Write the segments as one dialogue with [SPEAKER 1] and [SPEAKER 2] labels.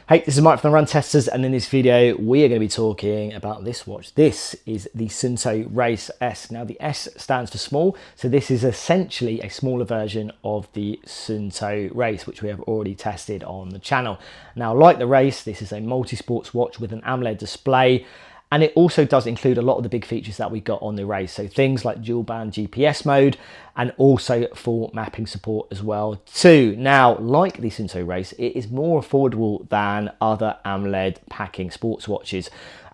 [SPEAKER 1] Hey, this is Mike from the Run Testers, and in this video we are going to be talking about this watch. This is the Suunto Race S. Now the S stands for small, so this is essentially a smaller version of the Suunto Race, which we have already tested on the channel. Now, like the Race, this is a multi-sports watch with an AMOLED display, and it also does include a lot of the big features that we got on the Race. So things like dual band GPS mode and also full mapping support as well too. Now, like the Suunto Race, it is more affordable than other AMOLED-packing sports watches.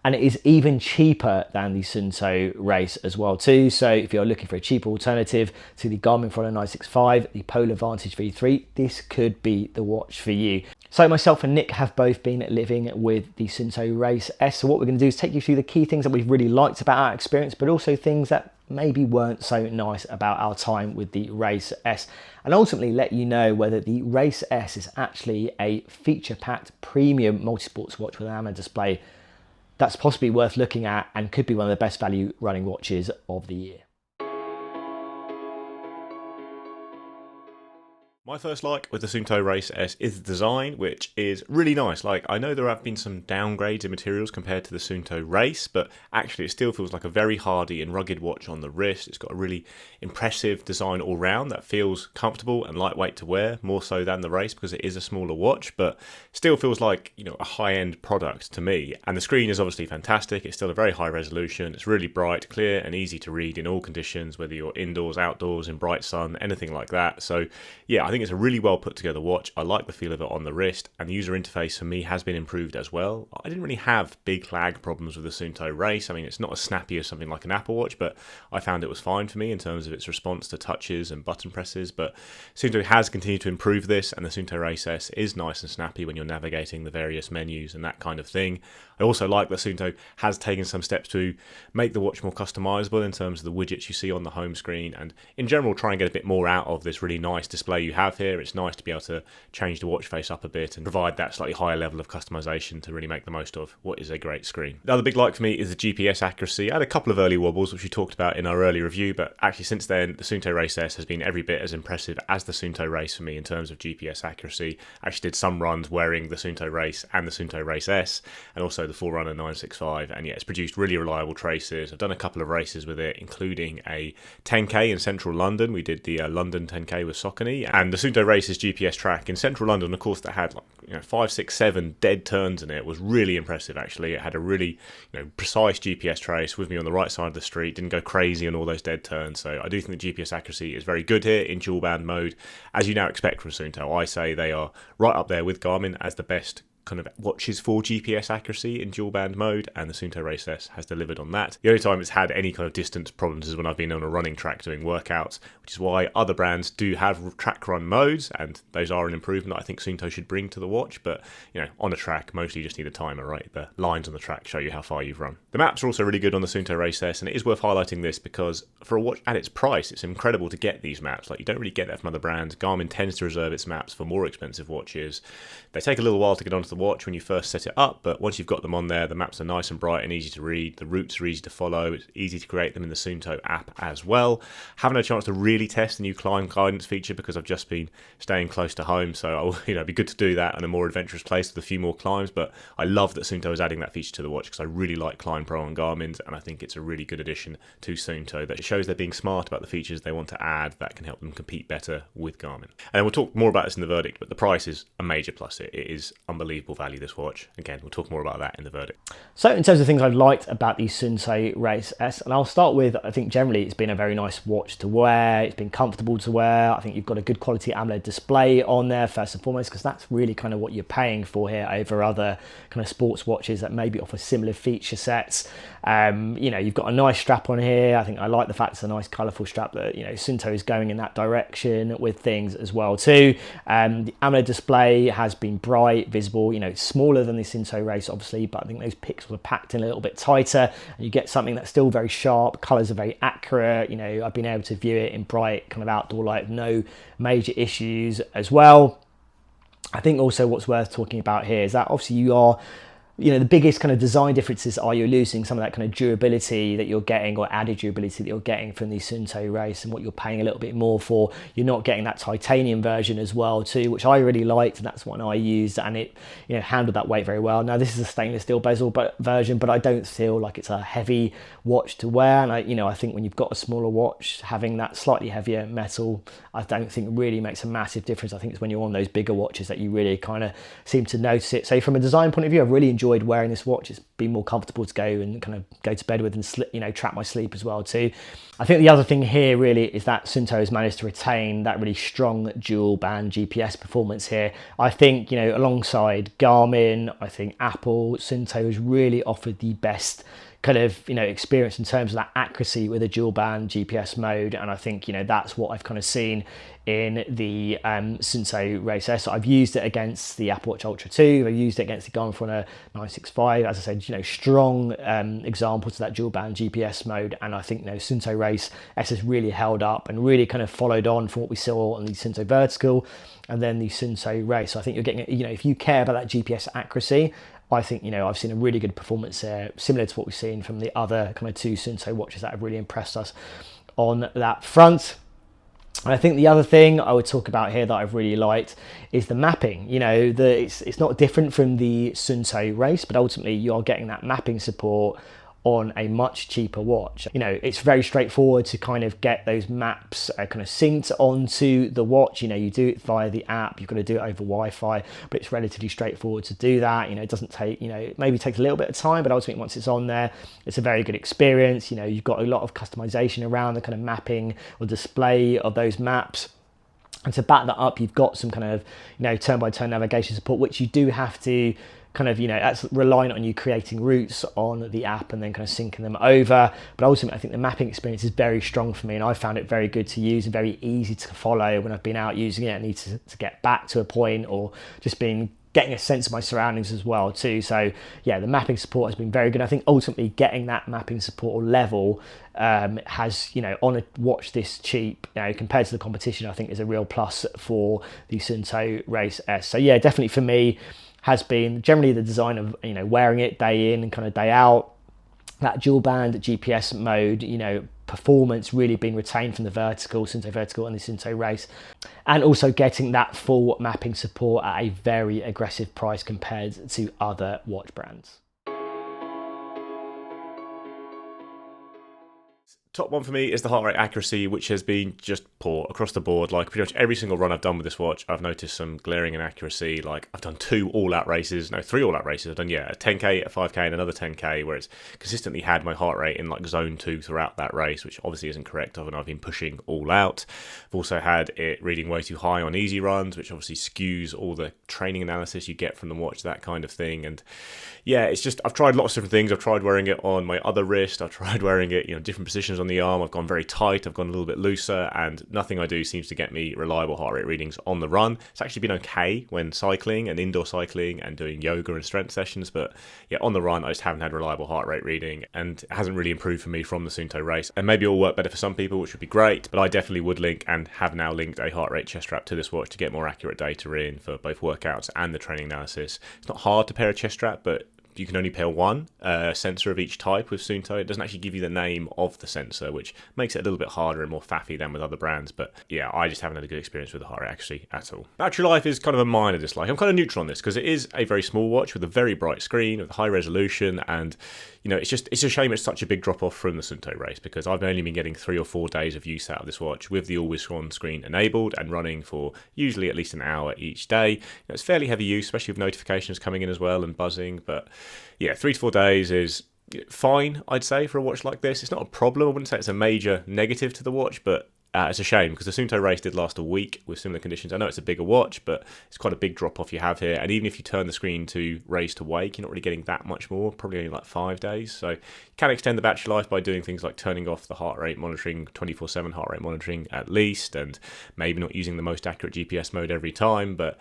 [SPEAKER 1] And it is even cheaper than the Suunto Race as well too. So if you're looking for a cheaper alternative to the Garmin Forerunner 965, the Polar Vantage V3, this could be the watch for you. So myself and Nick have both been living with the Suunto Race S. So what we're going to do is take you through the key things that we've really liked about our experience, but also things that maybe weren't so nice about our time with the Race S, and ultimately let you know whether the Race S is actually a feature-packed premium multi-sports watch with an AMOLED display that's possibly worth looking at and could be one of the best value running watches of the year.
[SPEAKER 2] My first like with the Suunto Race S is the design, which is really nice. Like, I know there have been some downgrades in materials compared to the Suunto Race, but actually it still feels like a very hardy and rugged watch on the wrist. It's got a really impressive design all round that feels comfortable and lightweight to wear, more so than the Race because it is a smaller watch, but still feels like, you know, a high-end product to me. And the screen is obviously fantastic. It's still a very high resolution. It's really bright, clear, and easy to read in all conditions, whether you're indoors, outdoors, in bright sun, anything like that. So yeah, I think it's a really well put together watch. I like the feel of it on the wrist, and the user interface for me has been improved as well. I didn't really have big lag problems with the Suunto Race. I mean, it's not as snappy as something like an Apple Watch, but I found it was fine for me in terms of its response to touches and button presses. But Suunto has continued to improve this, and the Suunto Race S is nice and snappy when you're navigating the various menus and that kind of thing. I also like that Suunto has taken some steps to make the watch more customizable in terms of the widgets you see on the home screen, and in general try and get a bit more out of this really nice display you have here. It's nice to be able to change the watch face up a bit and provide that slightly higher level of customization to really make the most of what is a great screen. The other big like for me is the GPS accuracy. I had a couple of early wobbles, which we talked about in our early review, but actually since then, the Suunto Race S has been every bit as impressive as the Suunto Race for me in terms of GPS accuracy. I actually did some runs wearing the Suunto Race and the Suunto Race S, and also the Forerunner 965, and yeah, it's produced really reliable traces. I've done a couple of races with it, including a 10k in central London. We did the London 10k with Saucony, and the Suunto Race's GPS track in central London, of course, that had like 5, 6, 7 dead turns in it, was really impressive. Actually, it had a really precise GPS trace with me on the right side of the street. Didn't go crazy on all those dead turns. So I do think the GPS accuracy is very good here in dual band mode, as you now expect from Suunto. I say they are right up there with Garmin as the best kind of watches for GPS accuracy in dual band mode, and the Suunto Race S has delivered on that. The only time it's had any kind of distance problems is when I've been on a running track doing workouts, which is why other brands do have track run modes, and those are an improvement I think Suunto should bring to the watch. But on a track, mostly you just need a timer, right? The lines on the track show you how far you've run. The maps are also really good on the Suunto Race S, and it is worth highlighting this because for a watch at its price, it's incredible to get these maps. Like, you don't really get that from other brands. Garmin tends to reserve its maps for more expensive watches. They take a little while to get onto the watch when you first set it up, but once you've got them on there, the maps are nice and bright and easy to read. The routes are easy to follow. It's easy to create them in the Suunto app as well. Haven't had a chance to really test the new climb guidance feature because I've just been staying close to home, so it'd be good to do that in a more adventurous place with a few more climbs. But I love that Suunto is adding that feature to the watch because I really like Climb Pro on Garmin's, and I think it's a really good addition to Suunto that shows they're being smart about the features they want to add that can help them compete better with Garmin. And we'll talk more about this in the verdict, but the price is a major plus. It is unbelievable value, this watch. Again, we'll talk more about that in the verdict.
[SPEAKER 1] So in terms of things I've liked about the Suunto Race S, and I'll start with, I think generally it's been a very nice watch to wear. It's been comfortable to wear. I think you've got a good quality AMOLED display on there first and foremost, because that's really kind of what you're paying for here over other kind of sports watches that maybe offer similar feature sets. You've got a nice strap on here. I think I like the fact it's a nice colourful strap that, Suunto is going in that direction with things as well too. The AMOLED display has been bright, visible. It's smaller than the Suunto Race, obviously, but I think those pixels are packed in a little bit tighter, and you get something that's still very sharp. Colours are very accurate. I've been able to view it in bright kind of outdoor light, no major issues as well. I think also what's worth talking about here is that obviously you are the biggest kind of design differences are you're losing some of that kind of durability that you're getting, or added durability that you're getting from the Suunto Race, and what you're paying a little bit more for. You're not getting that titanium version as well too, which I really liked, and that's one I used, and it handled that weight very well. Now this is a stainless steel bezel version, but I don't feel like it's a heavy watch to wear, and I think when you've got a smaller watch, having that slightly heavier metal, I don't think really makes a massive difference. I think it's when you're on those bigger watches that you really kind of seem to notice it. So from a design point of view, I've really enjoyed wearing this watch. It's been more comfortable to go and kind of go to bed with, and track my sleep as well too. I think the other thing here really is that Suunto has managed to retain that really strong dual band GPS performance here. I think, alongside Garmin, I think Apple, Suunto has really offered the best kind of experience in terms of that accuracy with a dual band GPS mode, and I think that's what I've kind of seen in the Suunto Race S. I've used it against the Apple Watch Ultra 2, I've used it against the Garmin Forerunner 965. As I said, strong examples of that dual band GPS mode, and I think Suunto Race S has really held up and really kind of followed on from what we saw on the Suunto Vertical and then the Suunto Race. So I think you're getting, if you care about that GPS accuracy, I think, I've seen a really good performance there, similar to what we've seen from the other kind of two Suunto watches that have really impressed us on that front. And I think the other thing I would talk about here that I've really liked is the mapping. It's not different from the Suunto Race, but ultimately you are getting that mapping support on a much cheaper watch. It's very straightforward to kind of get those maps kind of synced onto the watch. You do it via the app, you've got to do it over Wi-Fi, but it's relatively straightforward to do that. It doesn't take, it maybe takes a little bit of time, but ultimately once it's on there, it's a very good experience. You've got a lot of customization around the kind of mapping or display of those maps. And to back that up, you've got some kind of, turn-by-turn navigation support, which you do have to kind of, that's reliant on you creating routes on the app and then kind of syncing them over. But ultimately, I think the mapping experience is very strong for me, and I found it very good to use and very easy to follow when I've been out using it. I need to get back to a point, or just getting a sense of my surroundings as well too. So yeah, the mapping support has been very good. I think ultimately getting that mapping support level has, on a watch this cheap, compared to the competition, I think is a real plus for the Suunto Race S. So yeah, definitely for me has been generally the design of, wearing it day in and kind of day out, that dual band GPS mode, performance really being retained from the Suunto Vertical and the Suunto Race, and also getting that full mapping support at a very aggressive price compared to other watch brands.
[SPEAKER 2] Top one for me is the heart rate accuracy, which has been just poor across the board. Like pretty much every single run I've done with this watch, I've noticed some glaring inaccuracy. Like I've done 3 all-out races. I've done, a 10K, a 5K and another 10K, where it's consistently had my heart rate in like zone 2 throughout that race, which obviously isn't correct of, and I've been pushing all out. I've also had it reading way too high on easy runs, which obviously skews all the training analysis you get from the watch, that kind of thing. And yeah, it's just, I've tried lots of different things. I've tried wearing it on my other wrist. I've tried wearing it, different positions on the arm. I've gone very tight. I've gone a little bit looser, and nothing I do seems to get me reliable heart rate readings on the run. It's actually been okay when cycling and indoor cycling and doing yoga and strength sessions, but yeah, on the run, I just haven't had reliable heart rate reading, and it hasn't really improved for me from the Suunto Race. And maybe it will work better for some people, which would be great, but I definitely would link and have now linked a heart rate chest strap to this watch to get more accurate data in for both workouts and the training analysis. It's not hard to pair a chest strap, but you can only pair one sensor of each type with Suunto. It doesn't actually give you the name of the sensor, which makes it a little bit harder and more faffy than with other brands. But yeah, I just haven't had a good experience with the heart rate accuracy at all. Battery life is kind of a minor dislike. I'm kind of neutral on this because it is a very small watch with a very bright screen, with high resolution, and it's a shame it's such a big drop off from the Suunto Race, because I've only been getting 3 or 4 days of use out of this watch with the always on screen enabled and running for usually at least an hour each day. It's fairly heavy use, especially with notifications coming in as well and buzzing, but yeah, 3 to 4 days is fine, I'd say, for a watch like this. It's not a problem. I wouldn't say it's a major negative to the watch, but it's a shame because the Suunto Race did last a week with similar conditions. I know it's a bigger watch, but it's quite a big drop off you have here. And even if you turn the screen to raise to wake, you're not really getting that much more, probably only like 5 days. So you can extend the battery life by doing things like turning off the heart rate monitoring, 24/7 heart rate monitoring at least, and maybe not using the most accurate GPS mode every time. But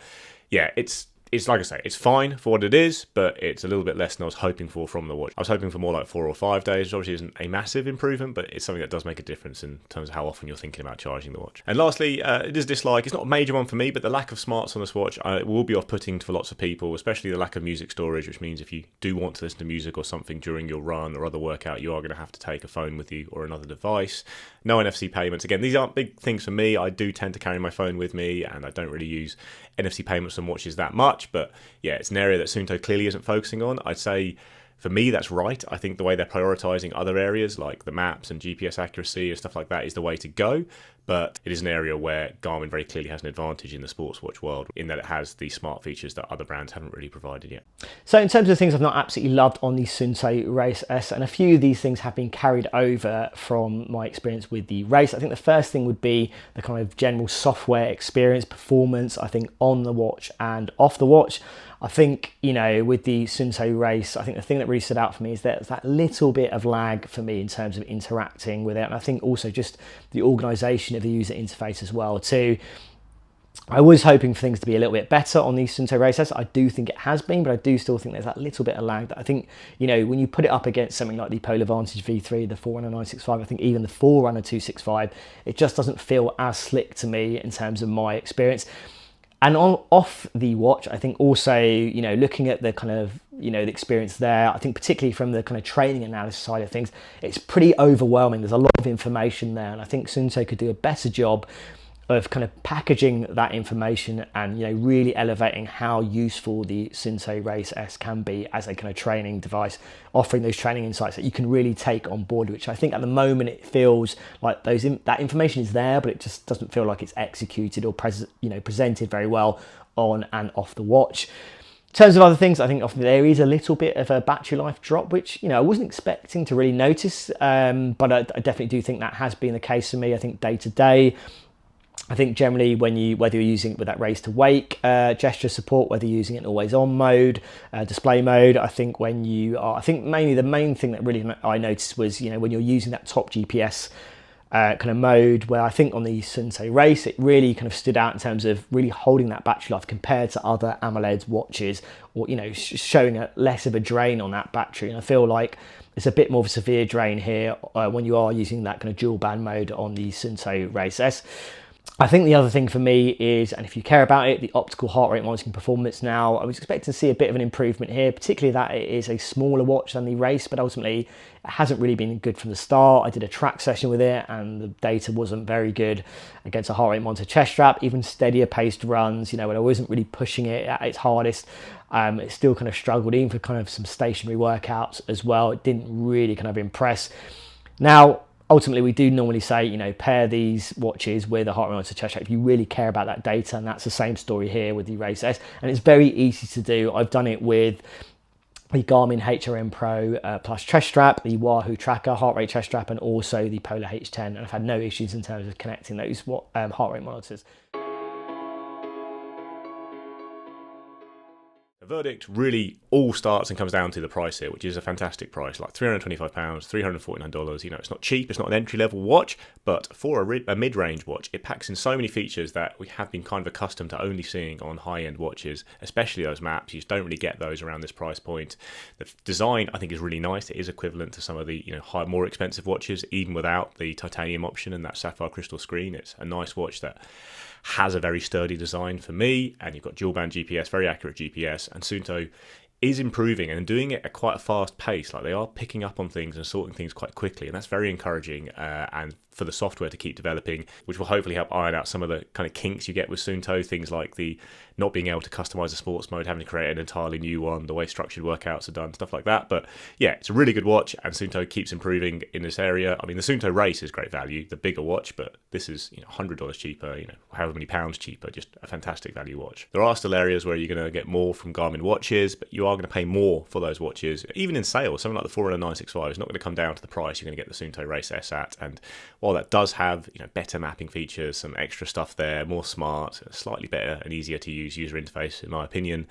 [SPEAKER 2] yeah, it's it's like I say, it's fine for what it is, but it's a little bit less than I was hoping for from the watch. I was hoping for more like 4 or 5 days, which obviously isn't a massive improvement, but it's something that does make a difference in terms of how often you're thinking about charging the watch. And lastly, it is a dislike. It's not a major one for me, but the lack of smarts on this watch will be off-putting for lots of people, especially the lack of music storage, which means if you do want to listen to music or something during your run or other workout, you are going to have to take a phone with you or another device. No NFC payments. Again, these aren't big things for me. I do tend to carry my phone with me, and I don't really use NFC payments on watches that much. But yeah, it's an area that Suunto clearly isn't focusing on. I'd say for me, that's right. I think the way they're prioritizing other areas like the maps and GPS accuracy and stuff like that is the way to go. But it is an area where Garmin very clearly has an advantage in the sports watch world in that it has the smart features that other brands haven't really provided yet.
[SPEAKER 1] So in terms of things I've not absolutely loved on the Suunto Race S, and a few of these things have been carried over from my experience with the Race. I think the first thing would be the kind of general software experience, performance, I think on the watch and off the watch. I think, you know, with the Suunto Race, I think the thing that really stood out for me is there's that little bit of lag for me in terms of interacting with it. And I think also just the organisation of the user interface as well too. I was hoping for things to be a little bit better on the Suunto Race S. I do think it has been, but I do still think there's that little bit of lag that I think, you know, when you put it up against something like the Polar Vantage V3, the Forerunner 965, I think even the Forerunner 265, it just doesn't feel as slick to me in terms of my experience. And off the watch, I think also, you know, looking at the kind of, you know, the experience there, I think particularly from the kind of training analysis side of things, it's pretty overwhelming. There's a lot of information there, and I think Suunto could do a better job of kind of packaging that information and, you know, really elevating how useful the Suunto Race S can be as a kind of training device, offering those training insights that you can really take on board, which I think at the moment it feels like that information is there, but it just doesn't feel like it's executed or presented very well on and off the watch. In terms of other things, I think often there is a little bit of a battery life drop, which, you know, I wasn't expecting to really notice, but I definitely do think that has been the case for me. I think day to day, I think generally whether you're using it with that raise to wake gesture support, whether you're using it in always on mode, display mode, I think mainly the main thing that really I noticed was, you know, when you're using that top GPS kind of mode, where I think on the Suunto Race, it really kind of stood out in terms of really holding that battery life compared to other AMOLED watches, or, you know, showing less of a drain on that battery. And I feel like it's a bit more of a severe drain here when you are using that kind of dual band mode on the Suunto Race S. I think the other thing for me is, and if you care about it, the optical heart rate monitoring performance now. I was expecting to see a bit of an improvement here, particularly that it is a smaller watch than the Race, but ultimately it hasn't really been good from the start. I did a track session with it and the data wasn't very good against a heart rate monitor chest strap. Even steadier paced runs, you know, when I wasn't really pushing it at its hardest, it still kind of struggled, even for kind of some stationary workouts as well. It didn't really kind of impress. Now, ultimately, we do normally say, you know, pair these watches with a heart rate monitor chest strap if you really care about that data, and that's the same story here with the Race S, and it's very easy to do. I've done it with the Garmin HRM Pro Plus chest strap, the Wahoo Tracker heart rate chest strap, and also the Polar H10, and I've had no issues in terms of connecting those heart rate monitors.
[SPEAKER 2] The verdict really all starts and comes down to the price here, which is a fantastic price, like £325, $349. You know, it's not cheap, it's not an entry-level watch, but for a mid-range watch, it packs in so many features that we have been kind of accustomed to only seeing on high-end watches, especially those maps. You just don't really get those around this price point. The design, I think, is really nice. It is equivalent to some of the, you know, more expensive watches, even without the titanium option and that sapphire crystal screen. It's a nice watch that has a very sturdy design for me, and you've got dual band GPS, very accurate GPS, and Suunto is improving and doing it at quite a fast pace. Like, they are picking up on things and sorting things quite quickly, and that's very encouraging, and for the software to keep developing, which will hopefully help iron out some of the kind of kinks you get with Suunto, things like the not being able to customize the sports mode, having to create an entirely new one, the way structured workouts are done, stuff like that. But yeah, it's a really good watch, and Suunto keeps improving in this area. I mean, the Suunto Race is great value, the bigger watch, but this is, you know, $100 cheaper, you know, however many pounds cheaper, just a fantastic value watch. There are still areas where you're going to get more from Garmin watches, but you are going to pay more for those watches, even in sales. Something like the Forerunner 965 is not going to come down to the price you're going to get the Suunto Race S at, and while that does have, you know, better mapping features, some extra stuff there, more smart, slightly better and easier to use user interface, in my opinion,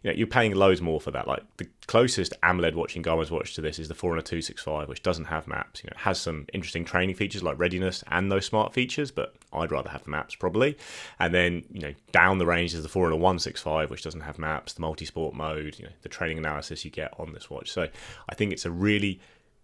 [SPEAKER 2] you know, you're paying loads more for that. Like the closest AMOLED watching Garmin's watch to this is the Forerunner 265, which doesn't have maps. You know, it has some interesting training features like readiness and those smart features, but I'd rather have the maps probably. And then, you know, down the range is the Forerunner 165, which doesn't have maps, the multi-sport mode, you know, the training analysis you get on this watch. So I think it's a really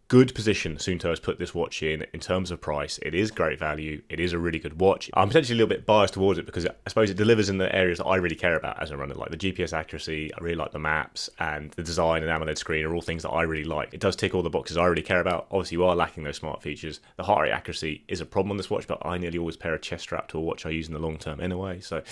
[SPEAKER 2] good position Suunto has put this watch in terms of price. It is great value. It is a really good watch. I'm potentially a little bit biased towards it because I suppose it delivers in the areas that I really care about as a runner, like the GPS accuracy. I really like the maps, and the design and AMOLED screen are all things that I really like. It does tick all the boxes I really care about. Obviously, you are lacking those smart features. The heart rate accuracy is a problem on this watch, but I nearly always pair a chest strap to a watch I use in the long term anyway. So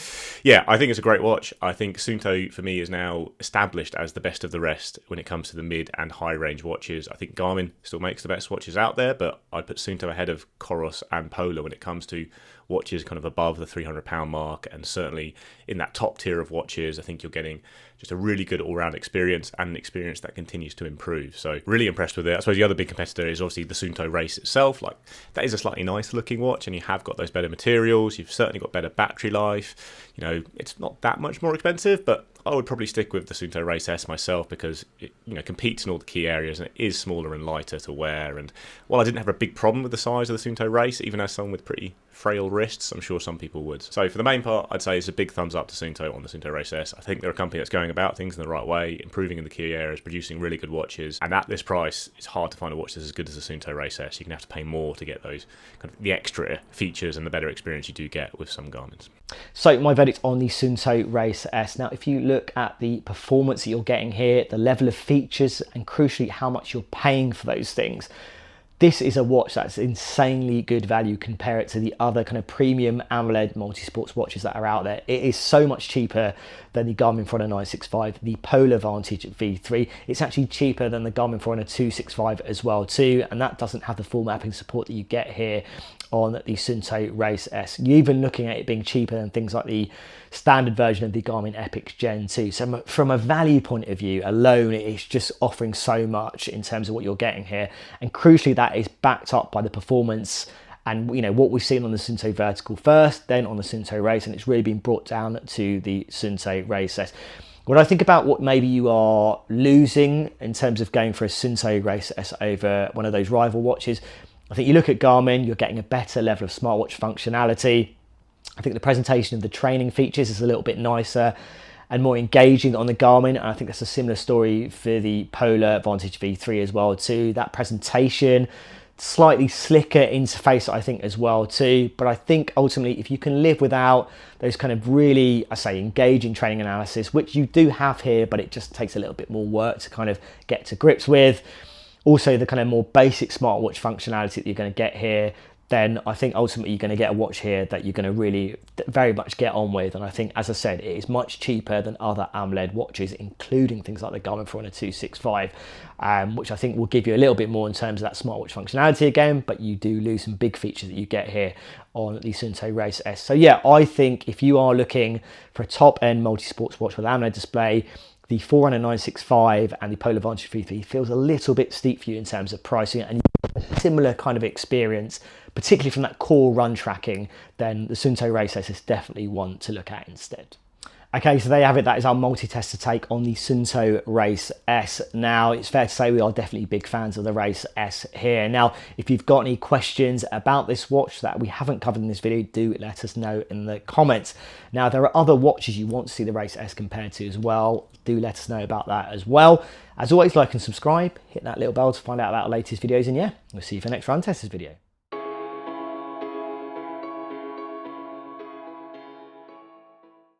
[SPEAKER 2] yeah, I think it's a great watch. I think Suunto for me is now established as the best of the rest when it comes to the mid and high range watches. I think Garmin still makes the best watches out there, but I'd put Suunto ahead of Coros and Polar when it comes to watches kind of above the £300 mark, and certainly in that top tier of watches. I think you're getting just a really good all-round experience, and an experience that continues to improve. So really impressed with it. I suppose the other big competitor is obviously the Suunto Race itself. Like, that is a slightly nicer looking watch, and you have got those better materials. You've certainly got better battery life. You know, it's not that much more expensive, but I would probably stick with the Suunto Race S myself because it, you know, competes in all the key areas, and it is smaller and lighter to wear. And while I didn't have a big problem with the size of the Suunto Race, even as someone with pretty frail wrists, I'm sure some people would. So for the main part, I'd say it's a big thumbs up to Suunto on the Suunto Race S. I think they're a company that's going about things in the right way, improving in the key areas, producing really good watches. And at this price, it's hard to find a watch that's as good as the Suunto Race S. You're going to have to pay more to get those kind of the extra features and the better experience you do get with some Garmin's.
[SPEAKER 1] So my verdict on the Suunto Race S. Now, if you look at the performance that you're getting here, the level of features, and crucially how much you're paying for those things, this is a watch that's insanely good value. Compare it to the other kind of premium AMOLED multi-sports watches that are out there. It is so much cheaper than the Garmin Forerunner 965, the Polar Vantage V3. It's actually cheaper than the Garmin Forerunner 265 as well too, and that doesn't have the full mapping support that you get here on the Suunto Race S. You're even looking at it being cheaper than things like the standard version of the Garmin Epix Gen 2. So from a value point of view alone, it's just offering so much in terms of what you're getting here. And crucially, that is backed up by the performance and, you know, what we've seen on the Suunto Vertical first, then on the Suunto Race, and it's really been brought down to the Suunto Race S. When I think about what maybe you are losing in terms of going for a Suunto Race S over one of those rival watches, I think you look at Garmin, you're getting a better level of smartwatch functionality. I think the presentation of the training features is a little bit nicer and more engaging on the Garmin. And I think that's a similar story for the Polar Vantage V3 as well too. That presentation, slightly slicker interface, I think, as well too. But I think ultimately, if you can live without those kind of really, I say, engaging training analysis, which you do have here, but it just takes a little bit more work to kind of get to grips with. Also, the kind of more basic smartwatch functionality that you're going to get here, then I think ultimately you're going to get a watch here that you're going to really very much get on with. And I think, as I said, it is much cheaper than other AMOLED watches, including things like the Garmin Forerunner 265, which I think will give you a little bit more in terms of that smartwatch functionality again, but you do lose some big features that you get here on the Suunto Race S. So yeah, I think if you are looking for a top-end multi-sports watch with AMOLED display, the Forerunner 965 and the Polar Vantage V3 feels a little bit steep for you in terms of pricing, and you have a similar kind of experience, particularly from that core run tracking, then the Suunto Race S is definitely one to look at instead. Okay, so there you have it. That is our multi-tester take on the Suunto Race S. Now, it's fair to say we are definitely big fans of the Race S here. Now, if you've got any questions about this watch that we haven't covered in this video, do let us know in the comments. Now, there are other watches you want to see the Race S compared to as well. Do let us know about that as well. As always, like and subscribe. Hit that little bell to find out about our latest videos. And yeah, we'll see you for the next Run Testers video.